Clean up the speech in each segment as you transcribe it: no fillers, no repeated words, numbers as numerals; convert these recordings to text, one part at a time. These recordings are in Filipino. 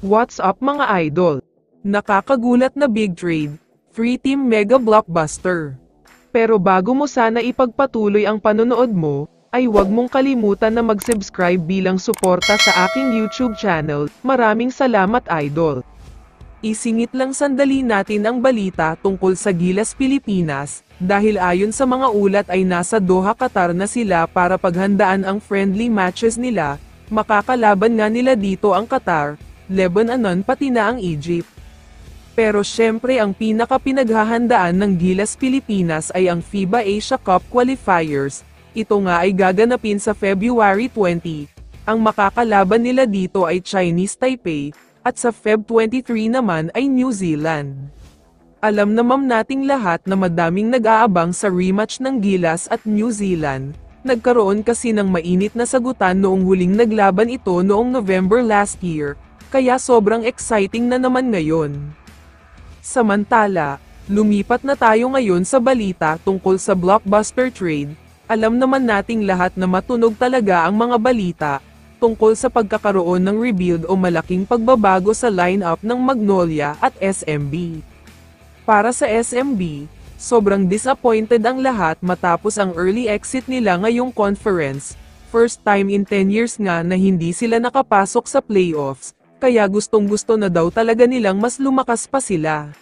What's up mga idol? Nakakagulat na big trade, free team mega blockbuster. Pero bago mo sana ipagpatuloy ang panonood mo, ay huwag mong kalimutan na mag-subscribe bilang suporta sa aking YouTube channel. Maraming salamat idol. Isingit lang sandali natin ang balita tungkol sa Gilas Pilipinas, dahil ayon sa mga ulat ay nasa Doha, Qatar na sila para paghandaan ang friendly matches nila. Makakalaban nga nila dito ang Qatar, Lebanon pati na ang Egypt. Pero syempre ang pinaka-pinaghahandaan ng Gilas Pilipinas ay ang FIBA Asia Cup Qualifiers. Ito nga ay gaganapin sa February 20. Ang makakalaban nila dito ay Chinese Taipei, at sa Feb 23 naman ay New Zealand. Alam naman nating lahat na madaming nag-aabang sa rematch ng Gilas at New Zealand. Nagkaroon kasi ng mainit na sagutan noong huling naglaban ito noong November last year. Kaya sobrang exciting na naman ngayon. Samantala, lumipat na tayo ngayon sa balita tungkol sa blockbuster trade. Alam naman nating lahat na matunog talaga ang mga balita tungkol sa pagkakaroon ng rebuild o malaking pagbabago sa lineup ng Magnolia at SMB. Para sa SMB, sobrang disappointed ang lahat matapos ang early exit nila ngayong conference. First time in 10 years nga na hindi sila nakapasok sa playoffs. Kaya gustong-gusto na daw talaga nilang mas lumakas pa sila.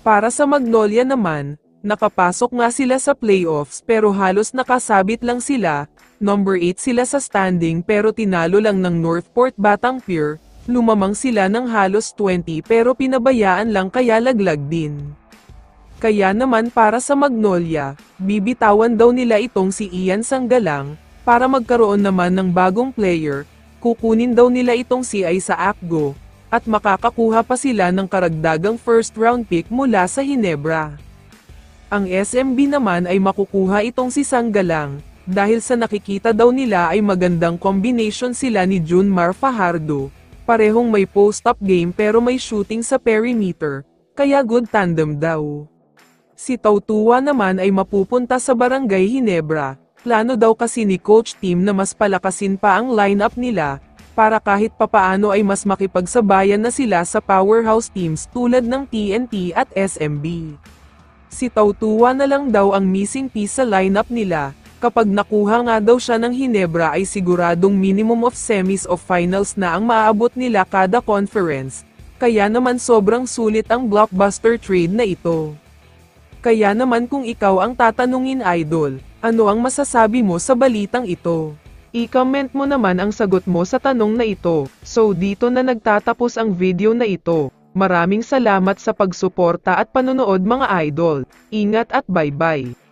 Para sa Magnolia naman, nakapasok nga sila sa playoffs pero halos nakasabit lang sila, number 8 sila sa standing pero tinalo lang ng Northport Batangpier, lumamang sila ng halos 20 pero pinabayaan lang kaya laglag din. Kaya naman para sa Magnolia, bibitawan daw nila itong si Ian Sanggalang, para magkaroon naman ng bagong player. Kukunin daw nila itong si Isa Akgo, at makakakuha pa sila ng karagdagang first round pick mula sa Hinebra. Ang SMB naman ay makukuha itong si Sanggalang, dahil sa nakikita daw nila ay magandang combination sila ni Junmar Fajardo, parehong may post-up game pero may shooting sa perimeter, kaya good tandem daw. Si Tautua naman ay mapupunta sa Barangay Hinebra. Plano daw kasi ni Coach Tim na mas palakasin pa ang lineup nila, para kahit papaano ay mas makipagsabayan na sila sa powerhouse teams tulad ng TNT at SMB. Si Tautua na lang daw ang missing piece sa lineup nila, kapag nakuha nga daw siya ng Hinebra ay siguradong minimum of semis of finals na ang maaabot nila kada conference, kaya naman sobrang sulit ang blockbuster trade na ito. Kaya naman kung ikaw ang tatanungin idol, ano ang masasabi mo sa balitang ito? I-comment mo naman ang sagot mo sa tanong na ito. So dito na nagtatapos ang video na ito. Maraming salamat sa pagsuporta at panonood mga idol. Ingat at bye-bye.